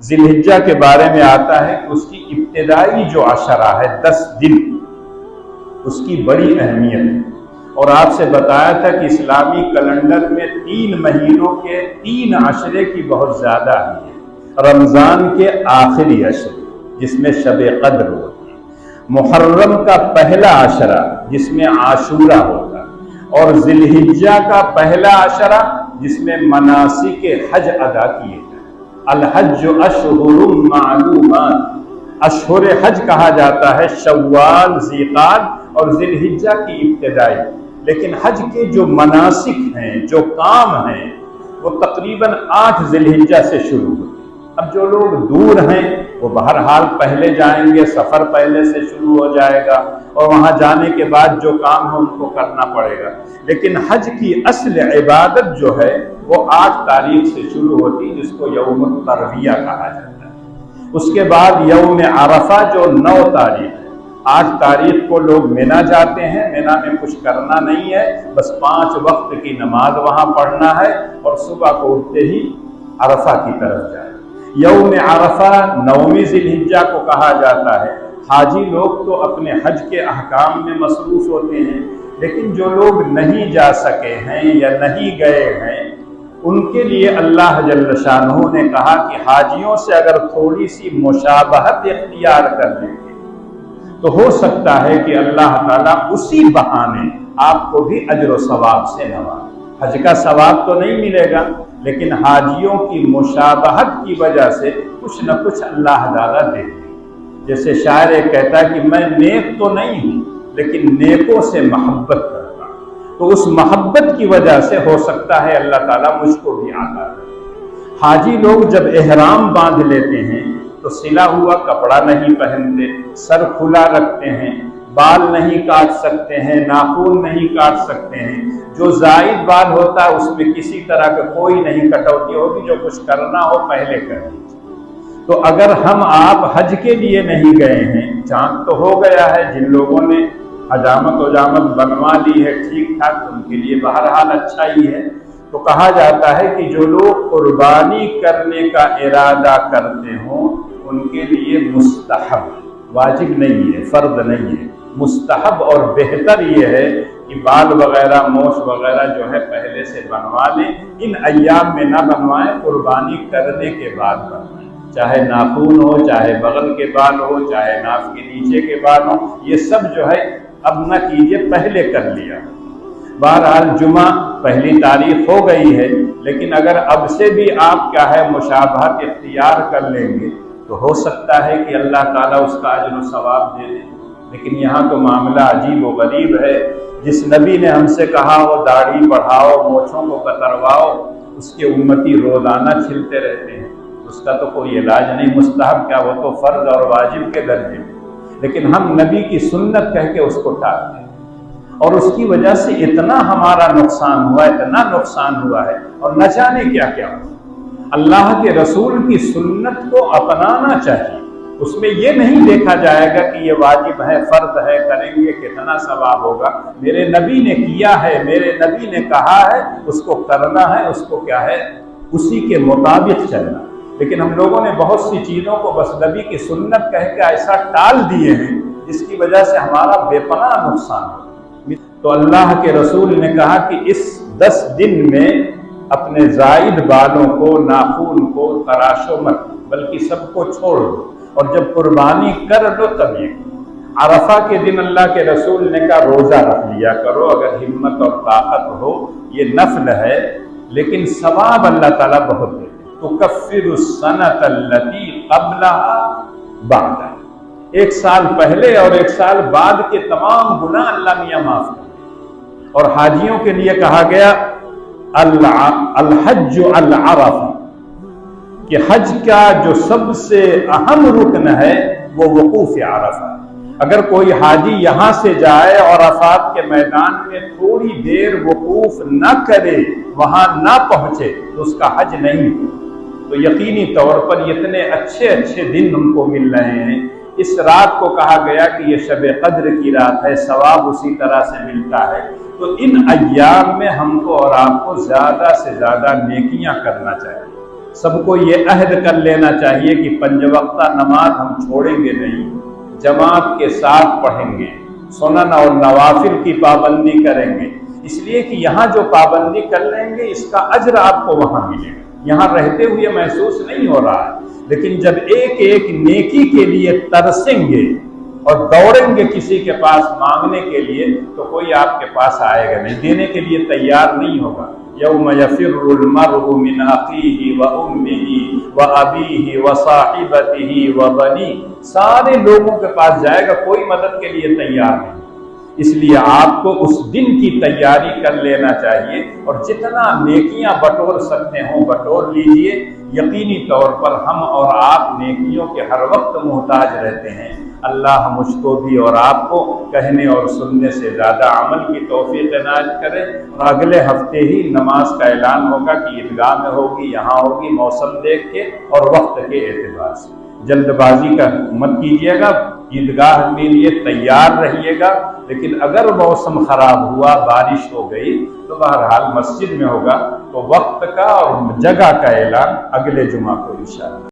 ذی الحجہ کے بارے میں آتا ہے کہ اس کی ابتدائی جو عشرہ ہے 10 دن، اس کی بڑی اہمیت ہے۔ اور آپ سے بتایا تھا کہ اسلامی کیلنڈر میں 3 مہینوں کے 3 عشرے کی بہت زیادہ اہمیت ہے۔ رمضان کے آخری عشرے جس میں شب قدر ہوتی ہے، محرم کا پہلا عشرہ جس میں عاشورہ ہوتا ہے، اور ذی الحجہ کا پہلا عشرہ جس میں مناسک حج ادا کیے جائیں۔ الحج اشہر معلومات، اشہر حج کہا جاتا ہے شوال، ذیقعدہ اور ذی الحجہ کی ابتدائی، لیکن حج کے جو مناسک ہیں، جو کام ہیں، وہ تقریباً 8 ذی الحجہ سے شروع ہوتے ہیں۔ اب جو لوگ دور ہیں وہ بہرحال پہلے جائیں گے، سفر پہلے سے شروع ہو جائے گا، اور وہاں جانے کے بعد جو کام ہے ان کو کرنا پڑے گا۔ لیکن حج کی اصل عبادت جو ہے وہ 8 تاریخ سے شروع ہوتی ہے، جس کو یوم الترویہ کہا جاتا ہے۔ اس کے بعد یوم عرفہ جو 9 تاریخ ہے، 8 تاریخ کو لوگ مینا جاتے ہیں، مینا میں کچھ کرنا نہیں ہے، بس 5 وقت کی نماز وہاں پڑھنا ہے، اور صبح کو اٹھتے ہی عرفہ کی طرف جائیں۔ یوم عرفہ 9ویں ذی الحجہ کو کہا جاتا ہے۔ حاجی لوگ تو اپنے حج کے احکام میں مصروف ہوتے ہیں، لیکن جو لوگ نہیں جا سکے ہیں یا نہیں گئے ہیں، ان کے لیے اللہ جل شانہ نے کہا کہ حاجیوں سے اگر تھوڑی سی مشابہت اختیار کر لیں گے تو ہو سکتا ہے کہ اللہ تعالیٰ اسی بہانے آپ کو بھی اجر و ثواب سے نوازے۔ حج کا ثواب تو نہیں ملے گا، لیکن حاجیوں کی مشابہت کی وجہ سے کچھ نہ کچھ اللہ تعالیٰ دیتے ہیں۔ جیسے شاعر کہتا ہے کہ میں نیک تو نہیں ہوں لیکن نیکوں سے محبت کرتا ہوں، تو اس محبت کی وجہ سے ہو سکتا ہے اللہ تعالیٰ مجھ کو بھی عطا کرے۔ حاجی لوگ جب احرام باندھ لیتے ہیں تو سلا ہوا کپڑا نہیں پہنتے، سر کھلا رکھتے ہیں، بال نہیں کاٹ سکتے ہیں، ناخن نہیں کاٹ سکتے ہیں، جو زائد بال ہوتا ہے اس میں کسی طرح کا کوئی نہیں کٹوتی ہوگی، جو کچھ کرنا ہو پہلے کر لیجیے۔ تو اگر ہم آپ حج کے لیے نہیں گئے ہیں، چاند تو ہو گیا ہے، جن لوگوں نے حجامت وجامت بنوا لی ہے ٹھیک ٹھاک، ان کے لیے بہرحال اچھا ہی ہے۔ تو کہا جاتا ہے کہ جو لوگ قربانی کرنے کا ارادہ کرتے ہوں ان کے لیے مستحب، واجب نہیں ہے، فرض نہیں ہے، مستحب اور بہتر یہ ہے کہ بال وغیرہ موچ وغیرہ جو ہے پہلے سے بنوا لیں۔ ان ایام میں نہ بنوائیں، قربانی کرنے کے بعد بنوائیں، چاہے ناخن ہو، چاہے بغل کے بال ہو، چاہے ناف کے نیچے کے بال ہو، یہ سب جو ہے اب نہ کیجیے، پہلے کر لیا۔ بہرحال جمعہ پہلی تاریخ ہو گئی ہے، لیکن اگر اب سے بھی آپ کیا ہے مشابہت اختیار کر لیں گے تو ہو سکتا ہے کہ اللہ تعالیٰ اس کا اجر و ثواب دے دے۔ لیکن یہاں تو معاملہ عجیب و غریب ہے۔ جس نبی نے ہم سے کہا وہ داڑھی بڑھاؤ، مونچھوں کو کترواؤ، اس کے امتی روزانہ چھلتے رہتے ہیں، اس کا تو کوئی علاج نہیں۔ مستحب کیا، وہ تو فرض اور واجب کے درجے میں، لیکن ہم نبی کی سنت کہہ کے اس کو ٹالتے ہیں، اور اس کی وجہ سے اتنا ہمارا نقصان ہوا، اتنا نقصان ہوا ہے، اور نہ جانے کیا کیا ہوا۔ اللہ کے رسول کی سنت کو اپنانا چاہیے، اس میں یہ نہیں دیکھا جائے گا کہ یہ واجب ہے، فرض ہے، کریں گے کتنا ثواب ہوگا۔ میرے نبی نے کیا ہے، میرے نبی نے کہا ہے، اس کو کرنا ہے، اس کو کیا ہے اسی کے مطابق چلنا۔ لیکن ہم لوگوں نے بہت سی چیزوں کو بس نبی کی سنت کہہ کے ایسا ٹال دیے ہیں جس کی وجہ سے ہمارا بے پناہ نقصان ہو۔ تو اللہ کے رسول نے کہا کہ اس 10 دن میں اپنے زائد بالوں کو، ناخن کو تراشو مت، بلکہ سب کو چھوڑ دو، اور جب قربانی کر لو تب یہ۔ عرفہ کے دن اللہ کے رسول نے کہا روزہ رکھ لیا کرو اگر ہمت اور طاقت ہو، یہ نفل ہے لیکن ثواب اللہ تعالیٰ بہت دیتے۔ تکفر السنۃ التی قبلها بعد، ایک سال پہلے اور ایک سال بعد کے تمام گناہ اللہ میاں معاف کرتے۔ اور حاجیوں کے لیے کہا گیا الحج العرفہ، کہ حج کا جو سب سے اہم رکن ہے وہ وقوف عرفہ۔ اگر کوئی حاجی یہاں سے جائے اور عرفات کے میدان میں تھوڑی دیر وقوف نہ کرے، وہاں نہ پہنچے تو اس کا حج نہیں۔ تو یقینی طور پر اتنے اچھے اچھے دن ہم کو مل رہے ہیں۔ اس رات کو کہا گیا کہ یہ شب قدر کی رات ہے، ثواب اسی طرح سے ملتا ہے۔ تو ان ایام میں ہم کو اور آپ کو زیادہ سے زیادہ نیکیاں کرنا چاہیے۔ سب کو یہ عہد کر لینا چاہیے کہ 5 وقتہ نماز ہم چھوڑیں گے نہیں، جماعت کے ساتھ پڑھیں گے، سنن اور نوافل کی پابندی کریں گے، اس لیے کہ یہاں جو پابندی کر لیں گے اس کا اجر آپ کو وہاں ملے گا، یہاں رہتے ہوئے محسوس نہیں ہو رہا ہے، لیکن جب ایک ایک نیکی کے لیے ترسیں گے اور دوڑیں گے کسی کے پاس مانگنے کے لیے، تو کوئی آپ کے پاس آئے گا نہیں، دینے کے لیے تیار نہیں ہوگا۔ یوم یفر المرء من اخیہ وامہ وابیہ وصاحبتہ وبنیہ، سارے لوگوں کے پاس جائے گا، کوئی مدد کے لیے تیار نہیں، اس لیے آپ کو اس دن کی تیاری کر لینا چاہیے، اور جتنا نیکیاں بٹور سکتے ہوں بٹور لیجئے۔ یقینی طور پر ہم اور آپ نیکیوں کے ہر وقت محتاج رہتے ہیں، اللہ مجھ کو بھی اور آپ کو کہنے اور سننے سے زیادہ عمل کی توفیق عنایت کرے۔ اور اگلے ہفتے ہی نماز کا اعلان ہوگا کہ عیدگاہ میں ہوگی، یہاں ہوگی، موسم دیکھ کے اور وقت کے اعتبار سے۔ جلد بازی کا مت کیجیے گا، عیدگاہ کے لیے تیار رہیے گا، لیکن اگر موسم خراب ہوا، بارش ہو گئی، تو بہرحال مسجد میں ہوگا، تو وقت کا اور جگہ کا اعلان اگلے جمعہ کو انشاءاللہ۔